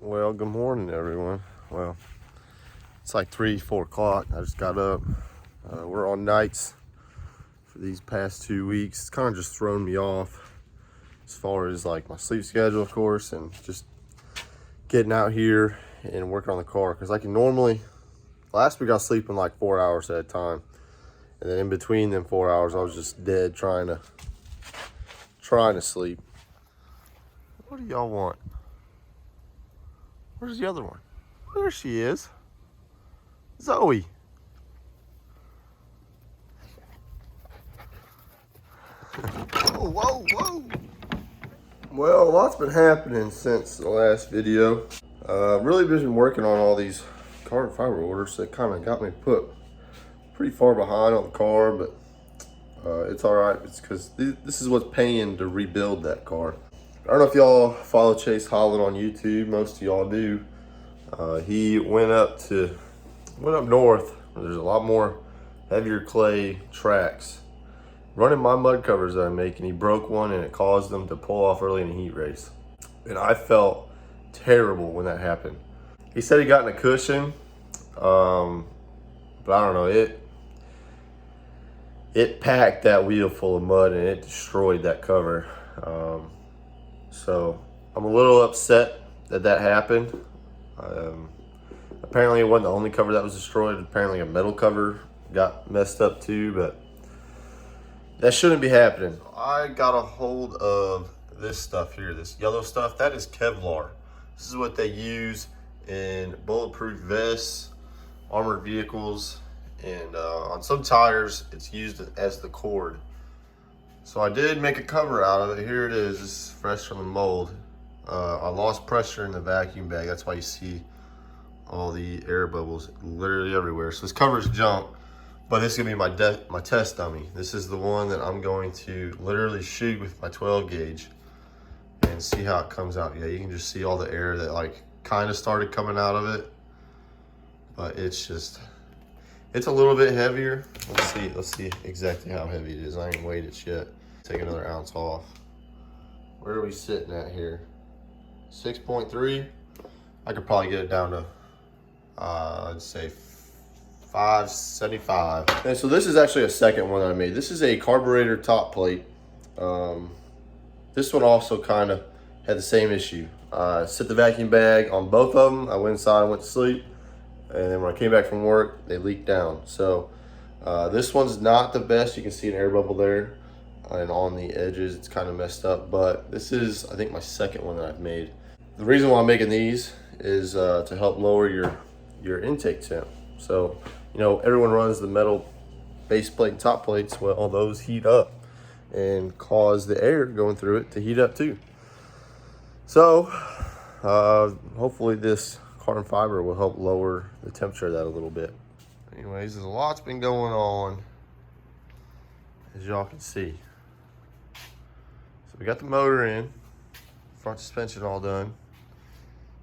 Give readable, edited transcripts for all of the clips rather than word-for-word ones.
Well, good morning, everyone. Well, it's like 3, 4 o'clock. I just got up. We're on nights for these past 2 weeks. It's kind of just thrown me off as far as like my sleep schedule, of course, and just getting out here and working on the car. Because I can normally, last week I was sleeping like 4 hours at a time. And then in between them 4 hours, I was just dead trying to sleep. What do y'all want? Where's the other one? There she is. Zoe. Whoa. Well, a lot's been happening since the last video. Really been working on all these carbon fiber orders that kind of got me put pretty far behind on the car, but it's all right. It's because this is what's paying to rebuild that car. I don't know if y'all follow Chase Holland on YouTube. Most of y'all do. He went up north where there's a lot more heavier clay tracks. Running my mud covers that I'm making, he broke one and it caused them to pull off early in a heat race. And I felt terrible when that happened. He said he got in a cushion, but I don't know, it packed that wheel full of mud and it destroyed that cover. So I'm a little upset that happened. Apparently it wasn't the only cover that was destroyed. Apparently a metal cover got messed up too, but that shouldn't be happening. I got a hold of this stuff here, this yellow stuff. That is Kevlar. This is what they use in bulletproof vests, armored vehicles, and on some tires, it's used as the cord. So I did make a cover out of it. Here it is. This is fresh from the mold. I lost pressure in the vacuum bag. That's why you see all the air bubbles literally everywhere. So this cover is junk. But this is gonna be my test dummy. This is the one that I'm going to literally shoot with my 12 gauge and see how it comes out. Yeah, you can just see all the air that like kind of started coming out of it. But it's a little bit heavier. Let's see exactly how heavy it is. I ain't weighed it yet. Take another ounce off. Where are we sitting at here? 6.3. I could probably get it down to, I'd say 575. And so this is actually a second one that I made. This is a carburetor top plate. This one also kind of had the same issue. Set the vacuum bag on both of them. I went inside, I went to sleep. And then when I came back from work, they leaked down. So this one's not the best. You can see an air bubble there. And on the edges, it's kind of messed up. But this is, I think, my second one that I've made. The reason why I'm making these is to help lower your intake temp. So, you know, everyone runs the metal base plate and top plates. Well, those heat up and cause the air going through it to heat up too. So, hopefully this carbon fiber will help lower the temperature of that a little bit. Anyways, there's a lot's been going on, as y'all can see. So we got the motor in, front suspension all done,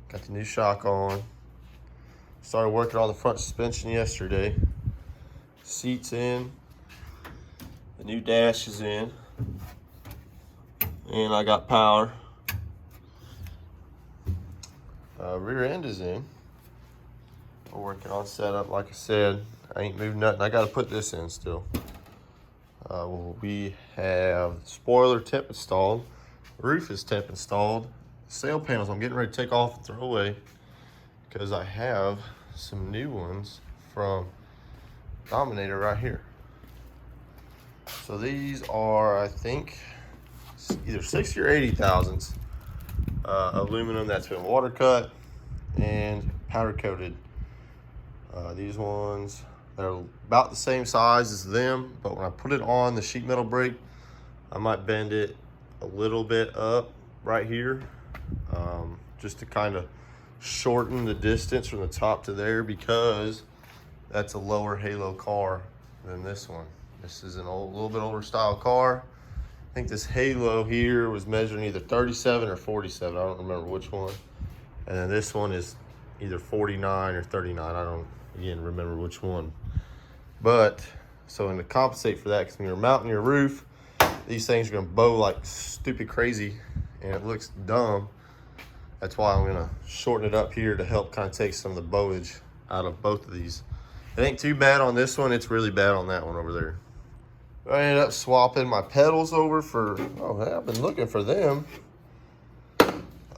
got the new shock on. Started working on the front suspension yesterday. Seats in, the new dash is in, and I got power. Rear end is in. We're working on setup, like I said. I ain't moved nothing. I got to put this in still. We have spoiler temp installed, roof is temp installed, sail panels I'm getting ready to take off and throw away because I have some new ones from Dominator right here. So these are, I think, either 60 or 80 thousandths aluminum that's been water cut and powder coated. These ones, they're about the same size as them, but when I put it on the sheet metal brake, I might bend it a little bit up right here, just to kind of shorten the distance from the top to there, because that's a lower halo car than this one. This is a little bit older style car. I think this halo here was measuring either 37 or 47. I don't remember which one. And then this one is either 49 or 39. I don't, again, remember which one. But, so to compensate for that, because when you're mounting your roof, these things are gonna bow like stupid crazy and it looks dumb. That's why I'm gonna shorten it up here to help kind of take some of the bowage out of both of these. It ain't too bad on this one, it's really bad on that one over there. I ended up swapping my pedals over for, oh, hey, I've been looking for them.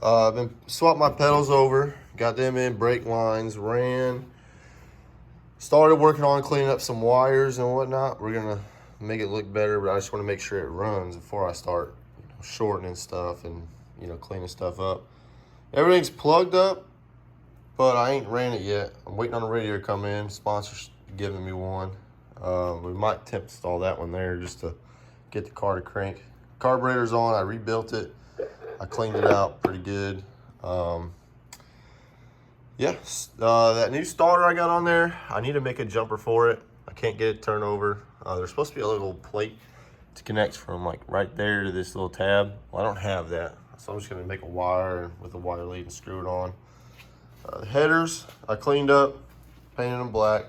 I've been swapping my pedals over, got them in, brake lines, ran. Started working on cleaning up some wires and whatnot. We're gonna make it look better, but I just wanna make sure it runs before I start shortening stuff and cleaning stuff up. Everything's plugged up, but I ain't ran it yet. I'm waiting on the radio to come in. Sponsor's giving me one. We might temp install that one there just to get the car to crank. Carburetor's on, I rebuilt it. I cleaned it out pretty good. That new starter I got on there, I need to make a jumper for it. I can't get it turned over. There's supposed to be a little plate to connect from like right there to this little tab. Well, I don't have that. So I'm just gonna make a wire with a wire lead and screw it on. The headers, I cleaned up, painted them black.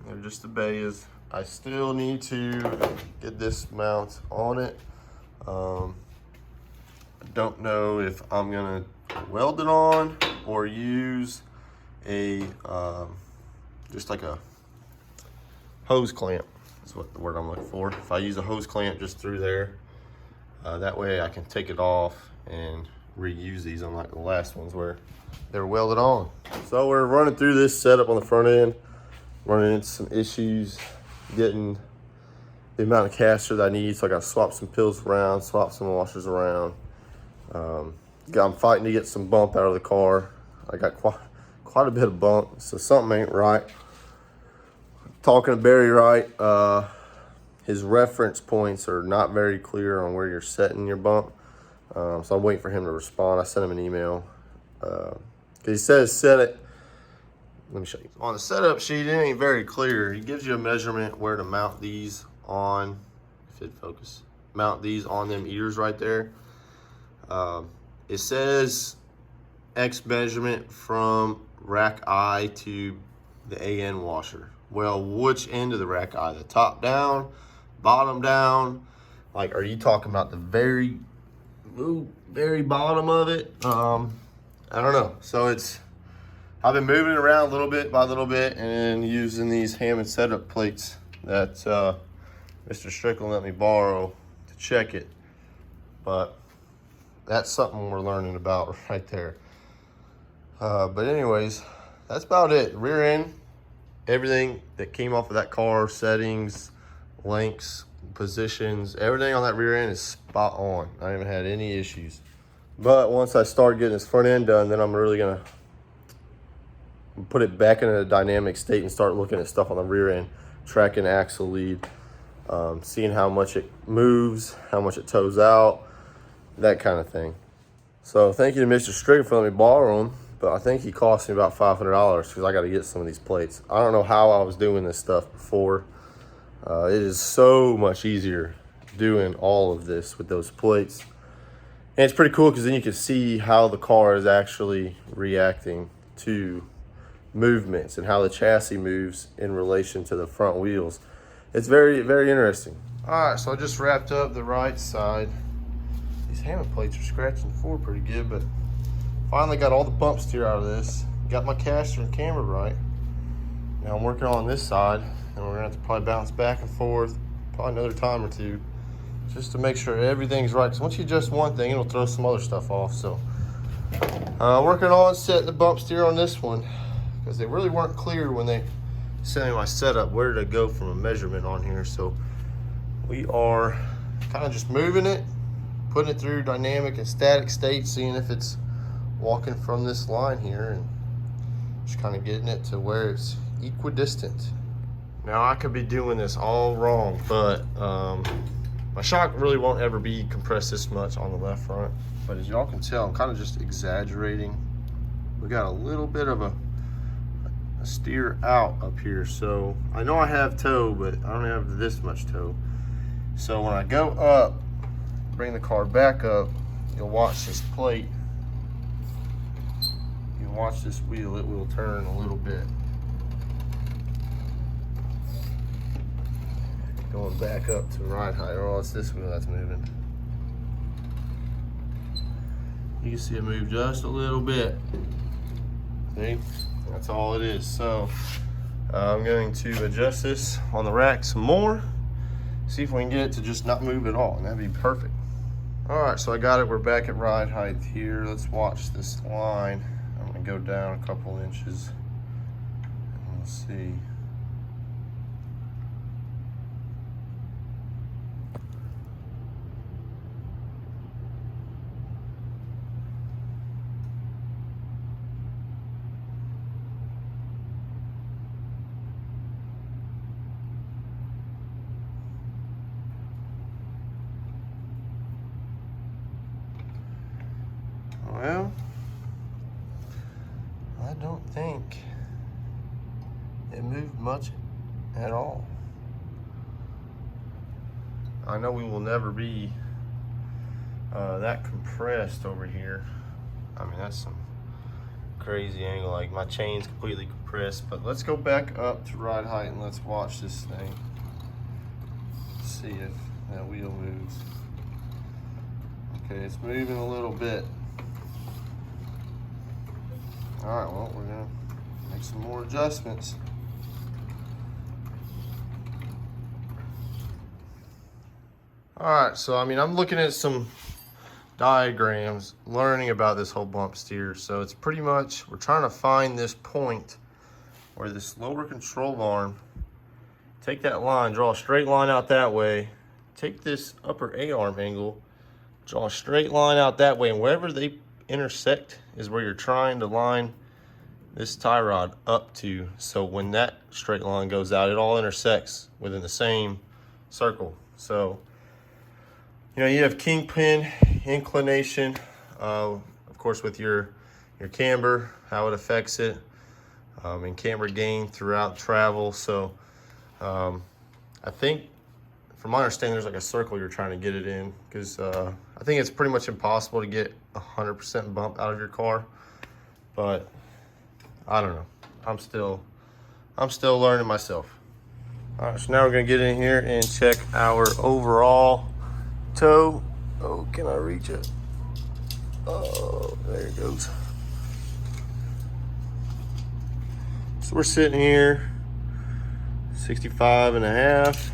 They're just the bays. I still need to get this mount on it. I don't know if I'm gonna weld it on or use a, just like a hose clamp. That's what the word I'm looking for. If I use a hose clamp just through there, that way I can take it off and reuse these, unlike the last ones where they were welded on. So we're running through this setup on the front end, running into some issues, getting the amount of caster that I need. So I got to swap some pills around, swap some washers around. I'm fighting to get some bump out of the car. I got quite a bit of bump, so something ain't right. Talking to Barry Wright, his reference points are not very clear on where you're setting your bump. So I'm waiting for him to respond. I sent him an email. He says set it. Let me show you. On the setup sheet, it ain't very clear. He gives you a measurement where to mount these on, if it focus, mount these on them ears right there. It says X measurement from rack eye to the AN washer. Well, which end of the rack eye? The top down, bottom down? Like, are you talking about the very bottom of it? I don't know. So I've been moving it around little bit by little bit and using these Hammond setup plates that Mr. Strickland let me borrow to check it. But that's something we're learning about right there. But anyways, that's about it. Rear end, everything that came off of that car, settings, lengths, positions, everything on that rear end is spot on. I haven't had any issues. But once I start getting this front end done, then I'm really gonna put it back in a dynamic state and start looking at stuff on the rear end, tracking axle lead, seeing how much it moves, how much it toes out, that kind of thing. So thank you to Mr. Strickland for letting me borrow them, but I think he cost me about $500 because I got to get some of these plates. I don't know how I was doing this stuff before. It is so much easier doing all of this with those plates. And it's pretty cool because then you can see how the car is actually reacting to movements and how the chassis moves in relation to the front wheels. It's very, very interesting. All right, so I just wrapped up the right side. These Hammond plates are scratching the floor pretty good, but finally got all the bump steer out of this. Got my caster and camber right. Now I'm working on this side, and we're gonna have to probably bounce back and forth, probably another time or two, just to make sure everything's right. Because once you adjust one thing, it'll throw some other stuff off. So working on setting the bump steer on this one, because they really weren't clear when they sent me my setup where to go from a measurement on here. So we are kind of just moving it, putting it through dynamic and static state, seeing if it's walking from this line here, and just kind of getting it to where it's equidistant. Now I could be doing this all wrong, but my shock really won't ever be compressed this much on the left front. But as y'all can tell, I'm kind of just exaggerating. We got a little bit of a steer out up here. So I know I have toe, but I don't have this much toe. So when I go up, bring the car back up, you'll watch this plate. You watch this wheel, it will turn a little bit. Going back up to ride height. Oh, it's this wheel that's moving. You can see it move just a little bit. See, that's all it is. So I'm going to adjust this on the rack some more, see if we can get it to just not move at all, and that'd be perfect. All right, so I got it. We're back at ride height here. Let's watch this line. I'm gonna go down a couple inches and we'll see. Well, I don't think it moved much at all. I know we will never be that compressed over here. I mean, that's some crazy angle, like my chain's completely compressed. But let's go back up to ride height and let's watch this thing. See if that wheel moves. Okay, it's moving a little bit. All right, well, we're gonna make some more adjustments. All right, so I mean, I'm looking at some diagrams, learning about this whole bump steer. So it's pretty much, we're trying to find this point where this lower control arm, take that line, draw a straight line out that way, take this upper A-arm angle, draw a straight line out that way, and wherever they intersect is where you're trying to line this tie rod up to. So when that straight line goes out, it all intersects within the same circle. So, you know, you have kingpin, inclination, of course with your camber, how it affects it, and camber gain throughout travel. So I think, from my understanding, there's like a circle you're trying to get it in, because I think it's pretty much impossible to get 100% bump out of your car. But I don't know. I'm still learning myself. All right, so now we're gonna get in here and check our overall toe. Oh, can I reach it? Oh, there it goes. So we're sitting here 65 and a half.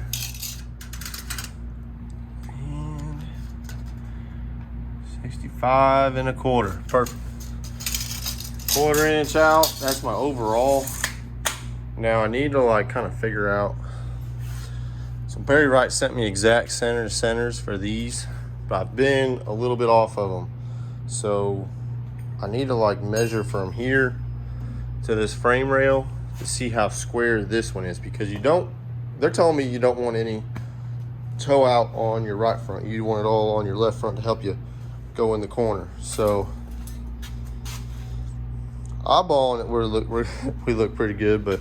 And 65 and a quarter. Perfect. Quarter inch out. That's my overall. Now I need to like kind of figure out. So Barry Wright sent me exact centers for these, but I've been a little bit off of them. So I need to like measure from here to this frame rail to see how square this one is, because they're telling me you don't want any toe out on your right front. You want it all on your left front to help you go in the corner. So eyeballing it, we look pretty good, but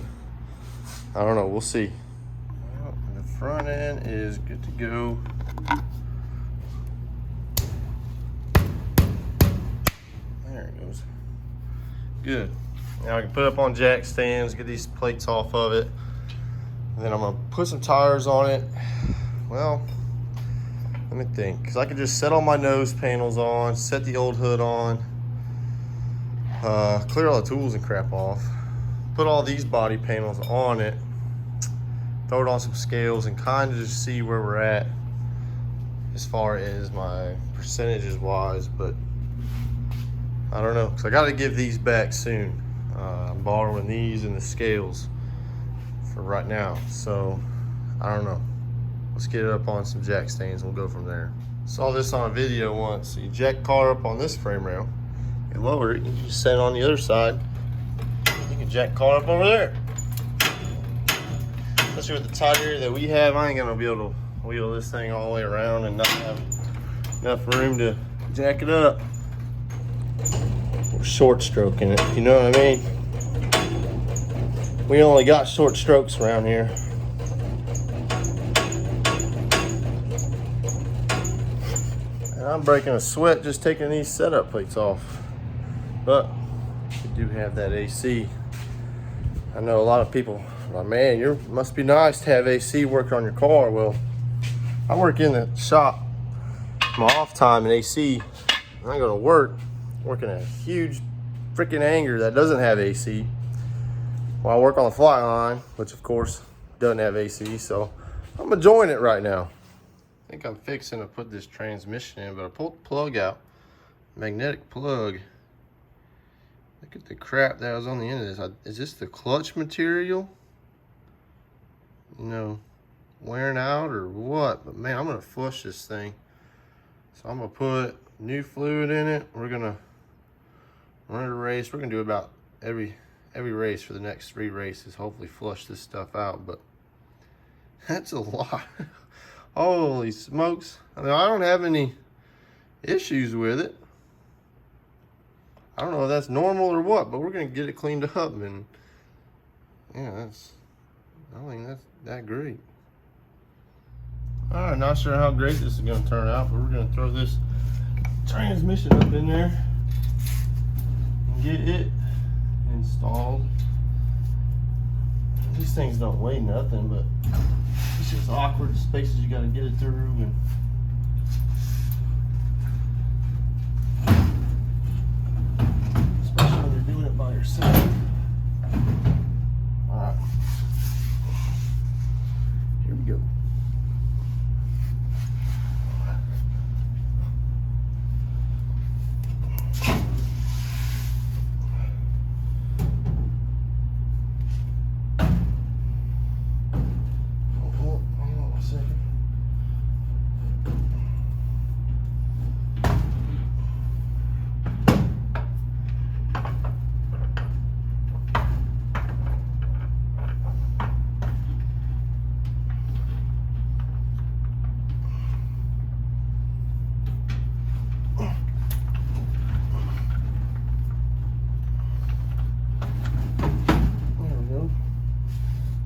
I don't know, we'll see. Well, the front end is good to go. There it goes. Good. Now I can put it up on jack stands, get these plates off of it. And then I'm gonna put some tires on it. Well, let me think, because I could just set all my nose panels on, set the old hood on, clear all the tools and crap off, put all these body panels on it, throw it on some scales, and kind of just see where we're at as far as my percentages wise. But I don't know, because I got to give these back soon. I'm borrowing these and the scales for right now, so I don't know. Let's get it up on some jack stands and we'll go from there. Saw this on a video once. So you jack car up on this frame rail, you lower it, you just set it on the other side, you can jack car up over there. Especially with the tire that we have, I ain't gonna be able to wheel this thing all the way around and not have enough room to jack it up. We're short stroking it, you know what I mean? We only got short strokes around here. And I'm breaking a sweat just taking these setup plates off. But we do have that AC. I know a lot of people are like, man, you must be nice to have AC work on your car. Well, I work in the shop. My off time in AC, I go to work. working a huge freaking hangar that doesn't have AC. While I work on the fly line, which of course doesn't have AC, so I'm enjoying it right now. I think I'm fixing to put this transmission in, but I pulled the plug out. Magnetic plug. Look at the crap that was on the end of this. Is this the clutch material? You know, wearing out or what? But man, I'm gonna flush this thing. So I'm gonna put new fluid in it. We're gonna run a race. We're gonna do about every race for the next 3 races. Hopefully flush this stuff out, but that's a lot. Holy smokes. I mean, I don't have any issues with it. I don't know if that's normal or what, but we're gonna get it cleaned up, and yeah, I don't think that's that great. All right, not sure how great this is gonna turn out, but we're gonna throw this transmission up in there and get it installed. These things don't weigh nothing, but it's just awkward spaces you gotta get it through, and by yourself. All right, here we go. Hold on a second.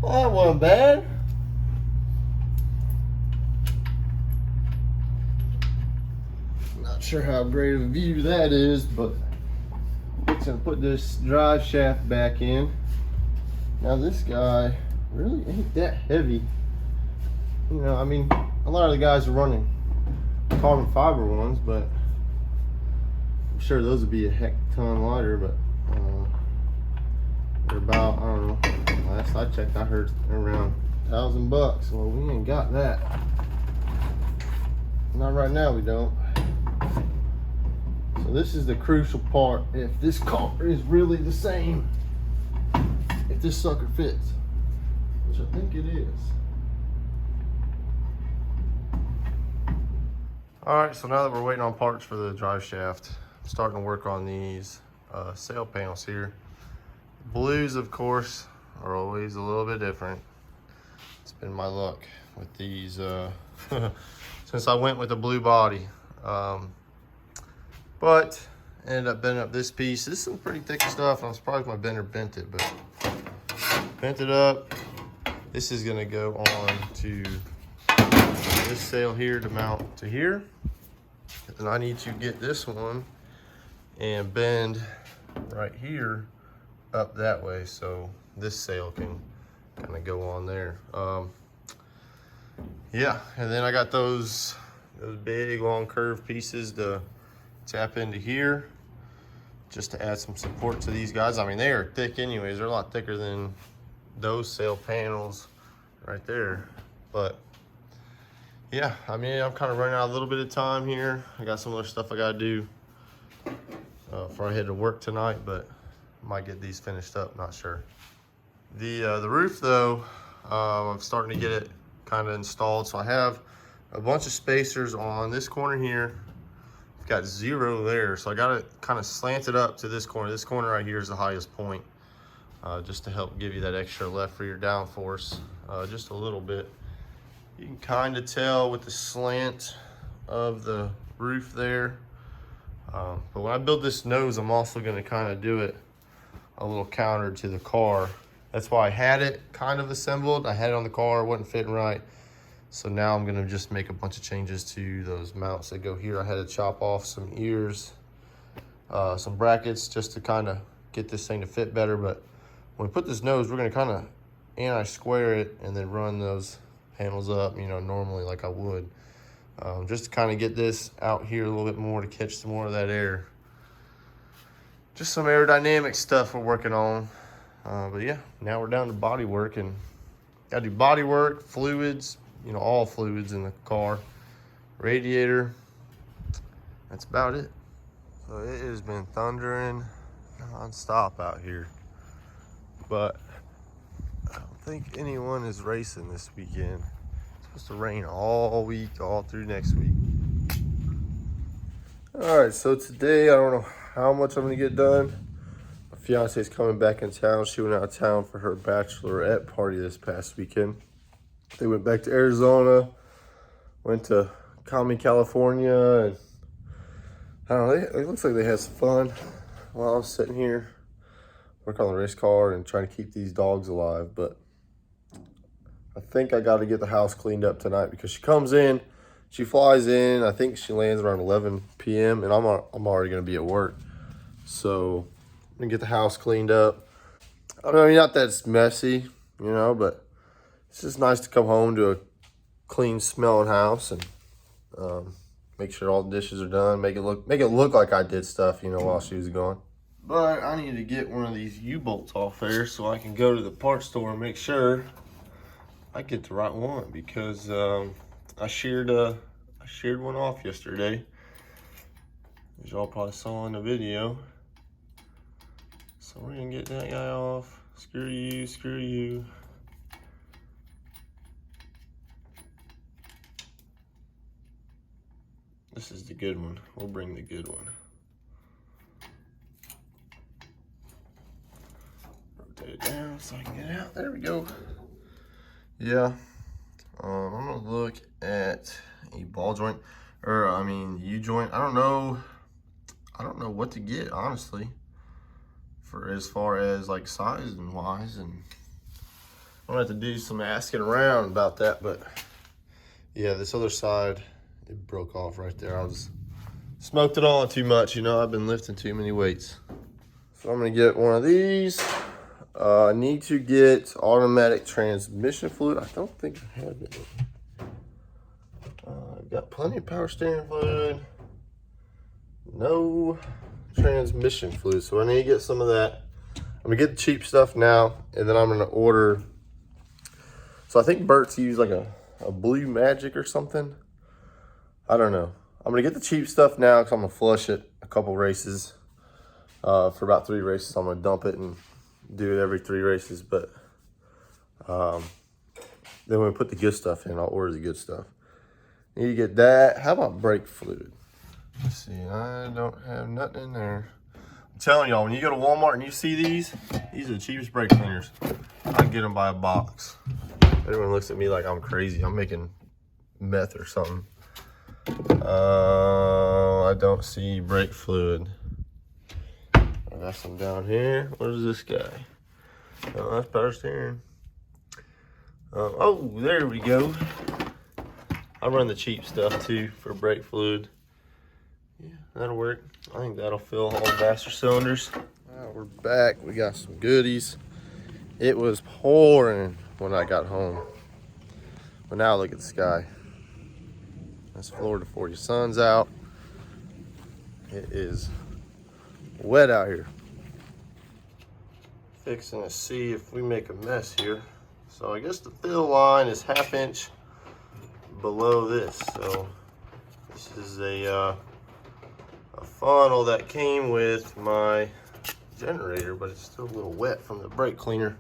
That wasn't bad. Not sure how great of a view that is, but I'm fixing to put this drive shaft back in. Now this guy really ain't that heavy. You know, I mean, a lot of the guys are running carbon fiber ones, but I'm sure those would be a heck ton lighter, but they're about, I don't know, last I checked I heard around $1,000. Well, we ain't got that. Not right now, we don't. So this is the crucial part. If this car is really the same, if this sucker fits, which I think it is. All right, so now that we're waiting on parts for the drive shaft, I'm starting to work on these sail panels here. Blues, of course, are always a little bit different. It's been my luck with these since I went with the blue body. But ended up bending up this piece. This is some pretty thick stuff. I'm surprised my bender bent it, but bent it up. This is gonna go on to this sail here to mount to here. And I need to get this one and bend right here up that way so this sail can kind of go on there. Yeah, and then I got those big long curved pieces to tap into here just to add some support to these guys. I mean, they are thick anyways. They're a lot thicker than those sail panels right there. But yeah, I mean, I'm kind of running out a little bit of time here. I got some other stuff I gotta do before I head to work tonight, but I might get these finished up, not sure. The roof though, I'm starting to get it kind of installed. So I have a bunch of spacers on this corner here. I've got 0 there, so I got it kind of slanted up to this corner. This corner right here is the highest point, just to help give you that extra left for your downforce, just a little bit. You can kind of tell with the slant of the roof there. But when I build this nose, I'm also going to kind of do it a little counter to the car. That's why I had it kind of assembled. I had it on the car, it wasn't fitting right. So now I'm gonna just make a bunch of changes to those mounts that go here. I had to chop off some ears, some brackets, just to kind of get this thing to fit better. But when we put this nose, we're gonna kind of anti-square it and then run those panels up, you know, normally like I would. Just to kind of get this out here a little bit more to catch some more of that air. just some aerodynamic stuff we're working on. But yeah, now we're down to body work, and gotta do body work, fluids, you know, all fluids in the car, radiator. That's about it. So it has been thundering non-stop out here, but I don't think anyone is racing this weekend. It's supposed to rain all week, all through next week. All right, so today I don't know how much I'm gonna get done. My fiance is coming back in town. She went out of town for her bachelorette party this past weekend. They went back to Arizona, went to Kami, California, and I don't know, it looks like they had some fun while I was sitting here working on the race car and trying to keep these dogs alive. But I think I got to get the house cleaned up tonight because she comes in, she flies in, I think she lands around 11 p.m. and I'm already going to be at work. So I'm going to get the house cleaned up. I mean, not that it's messy, you know, but it's just nice to come home to a clean smelling house and make sure all the dishes are done, make it look like I did stuff, you know, while she was gone. But I need to get one of these U-bolts off there so I can go to the parts store and make sure I get the right one, because I sheared one off yesterday, as y'all probably saw in the video. So we're gonna get that guy off. Screw you, screw you. This is the good one. We'll bring the good one. Rotate it down so I can get it out. There we go. Yeah. I'm gonna look at a ball joint, or I mean U-joint. I don't know what to get, honestly, for as far as like size and wise, and I'm gonna have to do some asking around about that. But yeah, this other side, it broke off right there. I was smoked it on too much, you know. I've been lifting too many weights. So I'm gonna get one of these. I need to get automatic transmission fluid. I don't think I have it. I've got plenty of power steering fluid. No transmission fluid, so I need to get some of that. I'm gonna get the cheap stuff now, and then I'm gonna order. So I think Bert's used like a Blue Magic or something. I don't know. I'm gonna get the cheap stuff now because I'm gonna flush it a couple races. For about 3 races, I'm gonna dump it and do it every 3 races. But then when we put the good stuff in, I'll order the good stuff. Need to get that. How about brake fluid? Let's see, I don't have nothing in there. I'm telling y'all, when you go to Walmart and you see these are the cheapest brake cleaners. I can get them by a box. Everyone looks at me like I'm crazy. I'm making meth or something. I don't see brake fluid. I got some down here. What is this guy? Oh, that's power steering. Oh, there we go. I run the cheap stuff too for brake fluid. Yeah, that'll work. I think that'll fill all the master cylinders. All right, we're back. We got some goodies. It was pouring when I got home, but now look at the sky. That's Florida for you. Sun's out. It is wet out here. Fixing to see if we make a mess here. So I guess the fill line is 1/2 inch below this. So this is a funnel that came with my generator, but it's still a little wet from the brake cleaner.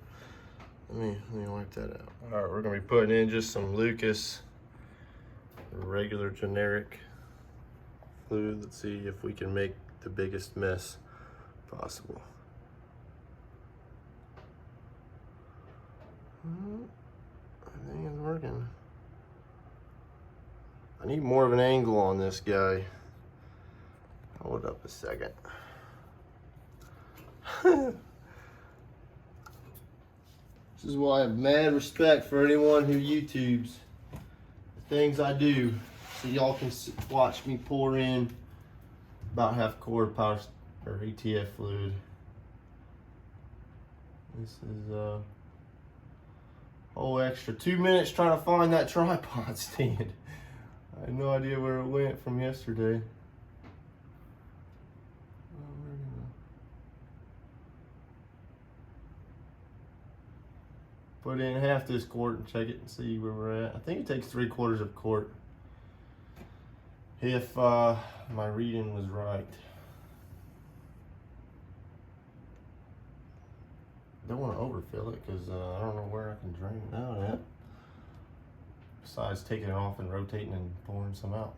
Let me wipe that out. All right, we're gonna be putting in just some Lucas regular generic fluid. Let's see if we can make the biggest mess possible. I think it's working. I need more of an angle on this guy. Hold up a second. This is why I have mad respect for anyone who YouTubes the things I do, so y'all can watch me pour in about 1/2 quart power or ETF fluid. This is whole extra 2 minutes trying to find that tripod stand. I have no idea where it went from yesterday. put in half this quart and check it and see where we're at. I think it takes 3/4 of a quart if my reading was right. Don't want to overfill it because I don't know where I can drain it out at. Besides taking it off and rotating and pouring some out.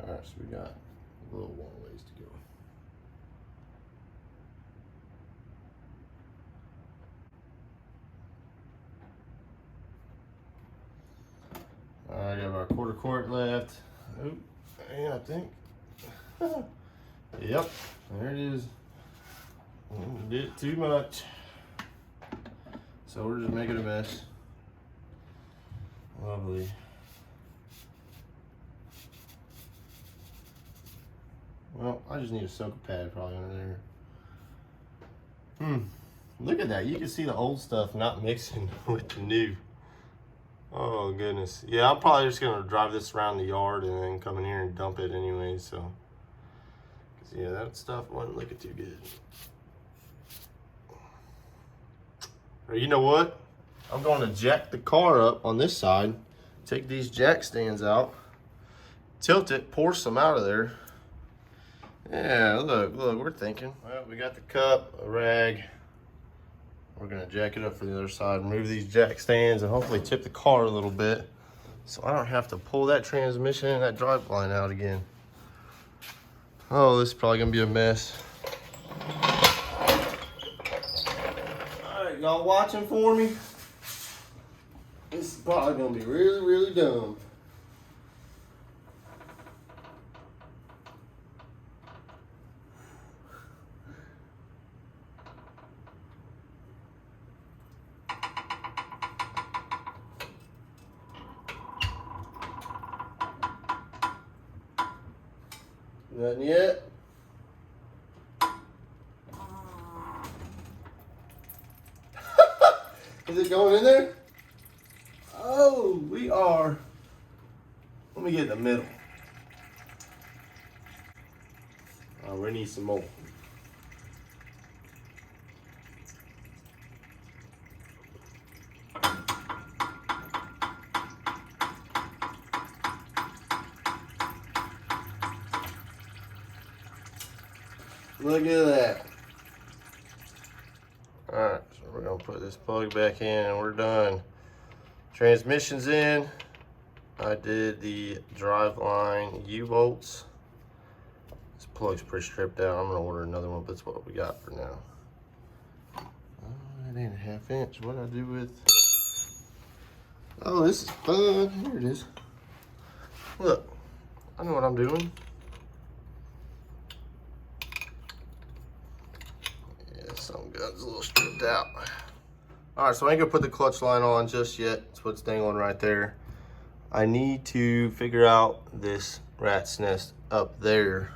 Alright, so we got a little long ways to go. Alright, I got about 1/4 quart left. Oh, and I think, yep, there it is. Did it too much. So we're just making a mess. Lovely. Well, I just need a soaker pad probably under there. Look at that. You can see the old stuff not mixing with the new. Oh goodness. Yeah, I'm probably just gonna drive this around the yard and then come in here and dump it anyway, so. 'Cause yeah, that stuff wasn't looking too good. Or you know what? I'm gonna jack the car up on this side, take these jack stands out, tilt it, pour some out of there. Yeah, look, we're thinking. Well, we got the cup, a rag. We're gonna jack it up for the other side, remove these jack stands, and hopefully tip the car a little bit so I don't have to pull that transmission and that drive line out again. Oh, this is probably gonna be a mess. All right, y'all watching for me? This is probably gonna be really, really dumb. Nothing yet. Is it going in there? Oh, we are. Let me get in the middle. Oh, we need some more. Look at that. Alright, so we're gonna put this plug back in and we're done. Transmission's in. I did the driveline U-bolts. This plug's pretty stripped out. I'm gonna order another one, but that's what we got for now. Oh, it ain't a 1/2 inch. What do I do with? Oh, this is fun. Here it is. Look, I know what I'm doing. Some guns a little stripped out. All right, so I ain't gonna put the clutch line on just yet. That's what's dangling right there. I need to figure out this rat's nest up there.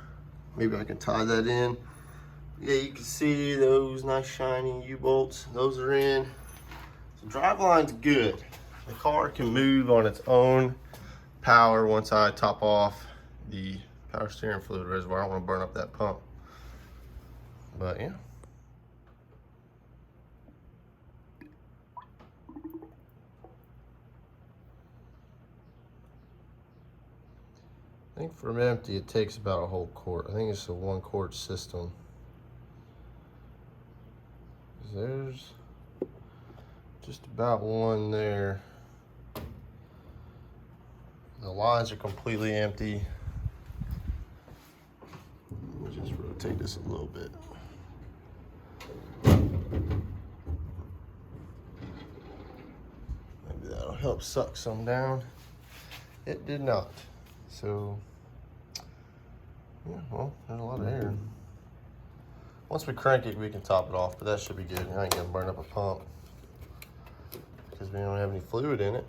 Maybe I can tie that in. Yeah, you can see those nice shiny U-bolts. Those are in. So drive line's good. The car can move on its own power once I top off the power steering fluid reservoir. I don't want to burn up that pump. But yeah. I think for empty it takes about a whole quart. I think it's a 1-quart system. There's just about one there. The lines are completely empty. Let me just rotate this a little bit. Maybe that'll help suck some down. It did not. So, yeah, well, there's a lot of air. Once we crank it, we can top it off, but that should be good. I ain't gonna burn up a pump because we don't have any fluid in it.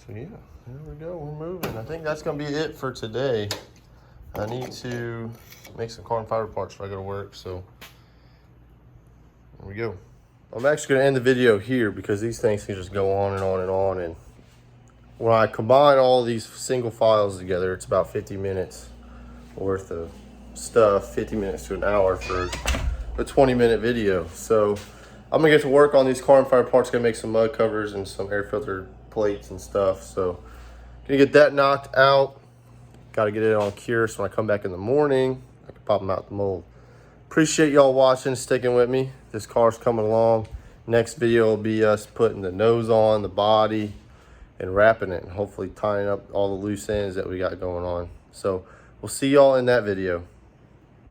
So yeah, there we go, we're moving. I think that's gonna be it for today. I need to make some carbon fiber parts before I go to work, so there we go. I'm actually gonna end the video here because these things can just go on and on and on, and when I combine all these single files together, it's about 50 minutes worth of stuff 50 minutes to an hour for a 20-minute video. So I'm gonna get to work on these carbon fiber parts. Gonna make some mud covers and some air filter plates and stuff. So gonna get that knocked out. Got to get it on cure so when I come back in the morning, I can pop them out the mold. Appreciate y'all watching, sticking with me. This car's coming along. Next video will be us putting the nose on, the body, and wrapping it, and hopefully tying up all the loose ends that we got going on. So we'll see y'all in that video.